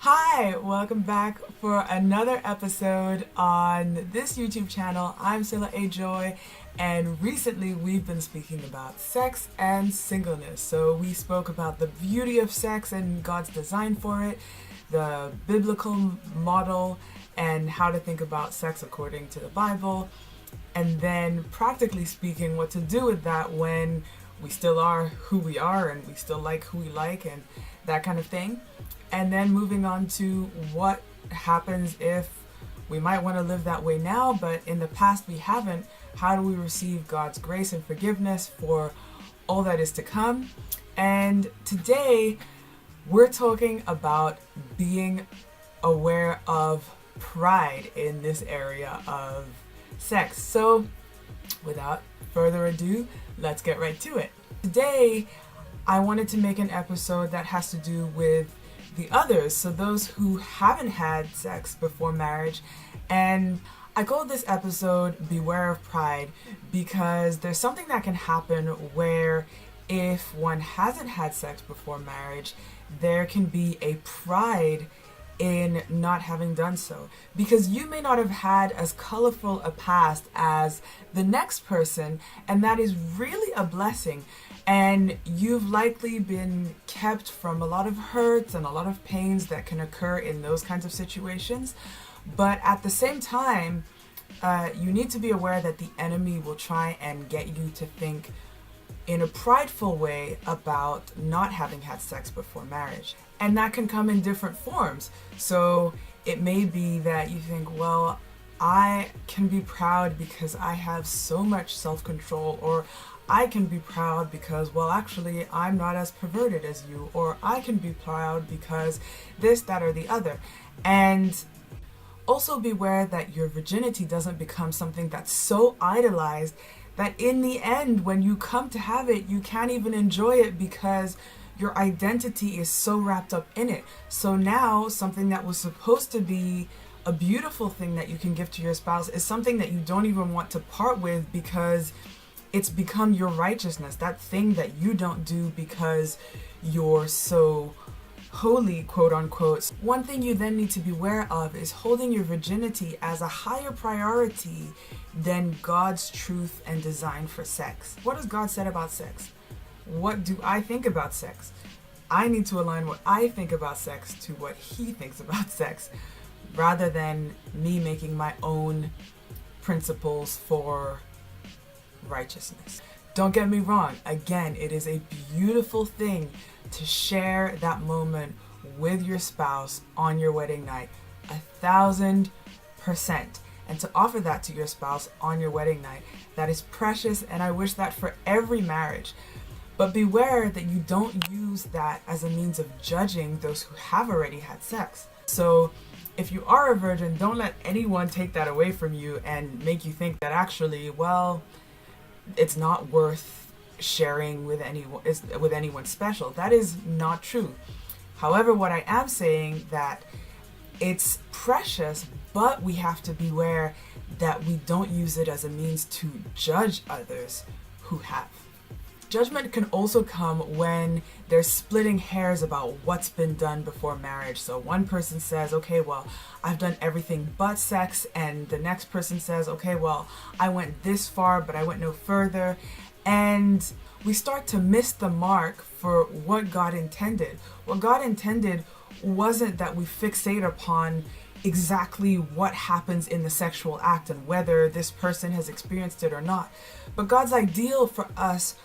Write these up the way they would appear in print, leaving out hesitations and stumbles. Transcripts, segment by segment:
Hi, welcome back for another episode on this YouTube channel. I'm Silla A. Joy, and recently we've been speaking about sex and singleness. So we spoke about the beauty of sex and God's design for it, the biblical model, and how to think about sex according to the Bible, and then practically speaking, what to do with that when we still are who we are and we still like who we like and that kind of thing. And then moving on to what happens if we might want to live that way now, but in the past we haven't. How do we receive God's grace and forgiveness for all that is to come? And today we're talking about being aware of pride in this area of sex. So without further ado, let's get right to it. Today I wanted to make an episode that has to do with the others, so those who haven't had sex before marriage. And I called this episode Beware of Pride because there's something that can happen where if one hasn't had sex before marriage, there can be a pride in not having done so, because you may not have had as colorful a past as the next person, and that is really a blessing. And you've likely been kept from a lot of hurts and a lot of pains that can occur in those kinds of situations. But at the same time, you need to be aware that the enemy will try and get you to think in a prideful way about not having had sex before marriage. And that can come in different forms. So it may be that you think, well, I can be proud because I have so much self-control, or I can be proud because, well, actually, I'm not as perverted as you, or I can be proud because this, that, or the other. And also beware that your virginity doesn't become something that's so idolized that in the end, when you come to have it, you can't even enjoy it because your identity is so wrapped up in it. So now something that was supposed to be a beautiful thing that you can give to your spouse is something that you don't even want to part with because it's become your righteousness, that thing that you don't do because you're so holy, quote unquote. One thing you then need to be aware of is holding your virginity as a higher priority than God's truth and design for sex. What has God said about sex? What do I think about sex? I need to align what I think about sex to what He thinks about sex, rather than me making my own principles for righteousness. Don't get me wrong. Again, it is a beautiful thing to share that moment with your spouse on your wedding night, 1,000%. And to offer that to your spouse on your wedding night, that is precious, and I wish that for every marriage. But beware that you don't use that as a means of judging those who have already had sex. So if you are a virgin, don't let anyone take that away from you and make you think that actually, well, it's not worth sharing with anyone special. That is not true. However, what I am saying that it's precious, but we have to beware that we don't use it as a means to judge others who have. Judgment can also come when there's splitting hairs about what's been done before marriage. So one person says, okay, well, I've done everything but sex, and the next person says, okay, well, I went this far, but I went no further. And we start to miss the mark for what God intended. What God intended wasn't that we fixate upon exactly what happens in the sexual act and whether this person has experienced it or not. But God's ideal for us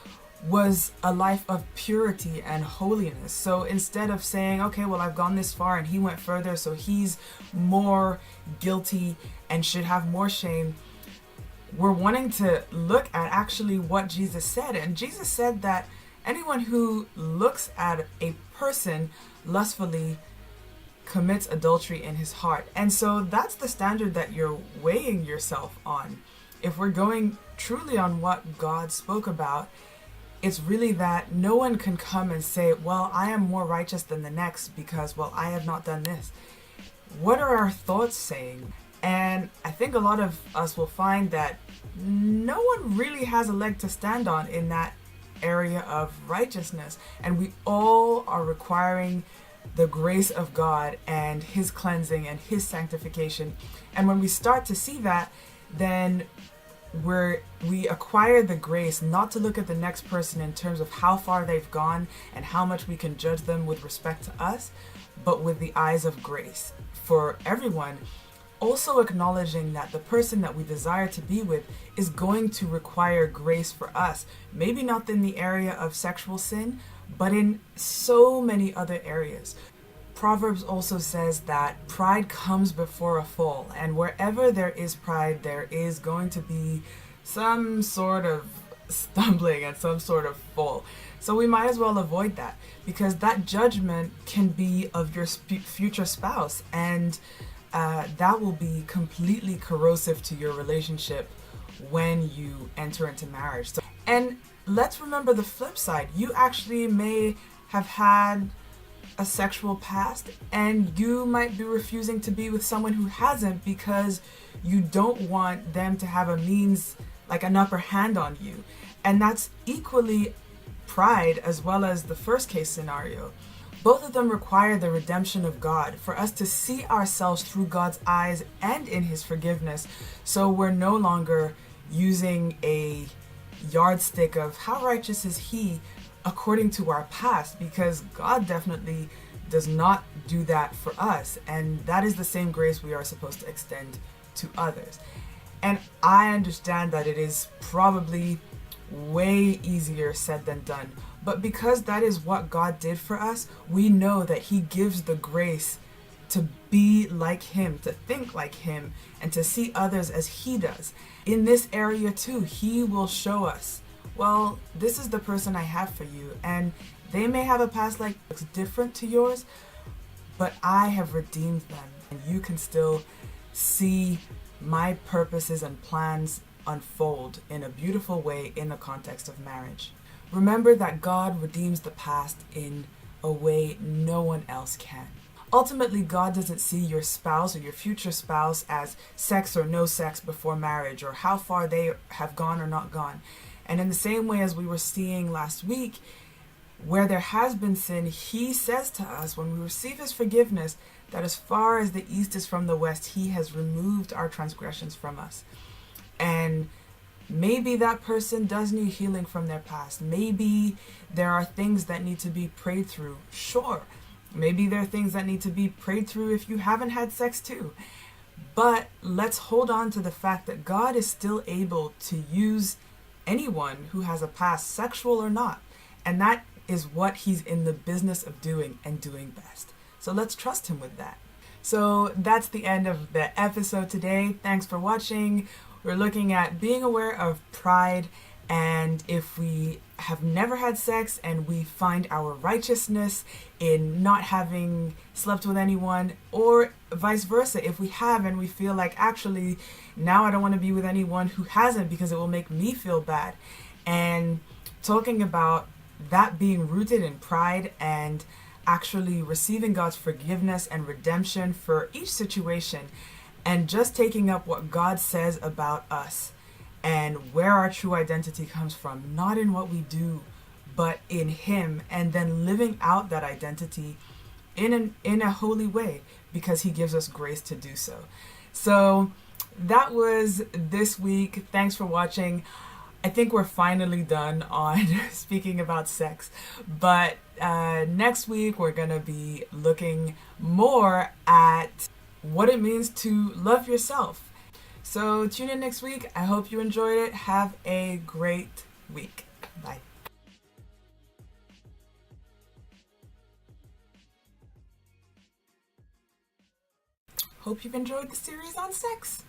was a life of purity and holiness. So instead of saying, okay, well, I've gone this far and he went further, so he's more guilty and should have more shame, we're wanting to look at actually what Jesus said. And Jesus said that anyone who looks at a person lustfully commits adultery in his heart. And so that's the standard that you're weighing yourself on. If we're going truly on what God spoke about, it's really that no one can come and say, well, I am more righteous than the next because, well, I have not done this. What are our thoughts saying? And I think a lot of us will find that no one really has a leg to stand on in that area of righteousness. And we all are requiring the grace of God and His cleansing and His sanctification. And when we start to see that, then we acquire the grace not to look at the next person in terms of how far they've gone and how much we can judge them with respect to us, but with the eyes of grace for everyone. Also acknowledging that the person that we desire to be with is going to require grace for us. Maybe not in the area of sexual sin, but in so many other areas. Proverbs also says that pride comes before a fall, and wherever there is pride, there is going to be some sort of stumbling and some sort of fall. So we might as well avoid that, because that judgment can be of your future spouse, and that will be completely corrosive to your relationship when you enter into marriage. And let's remember the flip side. You actually may have had a sexual past, and you might be refusing to be with someone who hasn't because you don't want them to have a means, like an upper hand on you. And that's equally pride as well as the first case scenario. Both of them require the redemption of God, for us to see ourselves through God's eyes and in His forgiveness, so we're no longer using a yardstick of how righteous is He according to our past, because God definitely does not do that for us, and that is the same grace we are supposed to extend to others. And I understand that it is probably way easier said than done, but because that is what God did for us, we know that He gives the grace to be like Him, to think like Him, and to see others as He does. In this area too, He will show us, well, this is the person I have for you, and they may have a past like looks different to yours, but I have redeemed them, and you can still see my purposes and plans unfold in a beautiful way in the context of marriage. Remember that God redeems the past in a way no one else can. Ultimately, God doesn't see your spouse or your future spouse as sex or no sex before marriage, or how far they have gone or not gone. And in the same way as we were seeing last week, where there has been sin, He says to us when we receive His forgiveness that as far as the east is from the west, He has removed our transgressions from us. And maybe that person does need healing from their past. Maybe there are things that need to be prayed through. Sure. Maybe there are things that need to be prayed through if you haven't had sex too. But let's hold on to the fact that God is still able to use anyone who has a past, sexual or not. And that is what He's in the business of doing, and doing best. So let's trust Him with that. So that's the end of the episode today. Thanks for watching. We're looking at being aware of pride, and if we have never had sex and we find our righteousness in not having slept with anyone, or vice versa, if we have and we feel like, actually, now I don't want to be with anyone who hasn't because it will make me feel bad. And talking about that being rooted in pride and actually receiving God's forgiveness and redemption for each situation, and just taking up what God says about us and where our true identity comes from, not in what we do, but in Him, and then living out that identity in a holy way, because He gives us grace to do so. So that was this week. Thanks for watching. I think we're finally done on speaking about sex, but next week we're gonna be looking more at what it means to love yourself. So tune in next week. I hope you enjoyed it. Have a great week. Bye. Hope you've enjoyed the series on sex.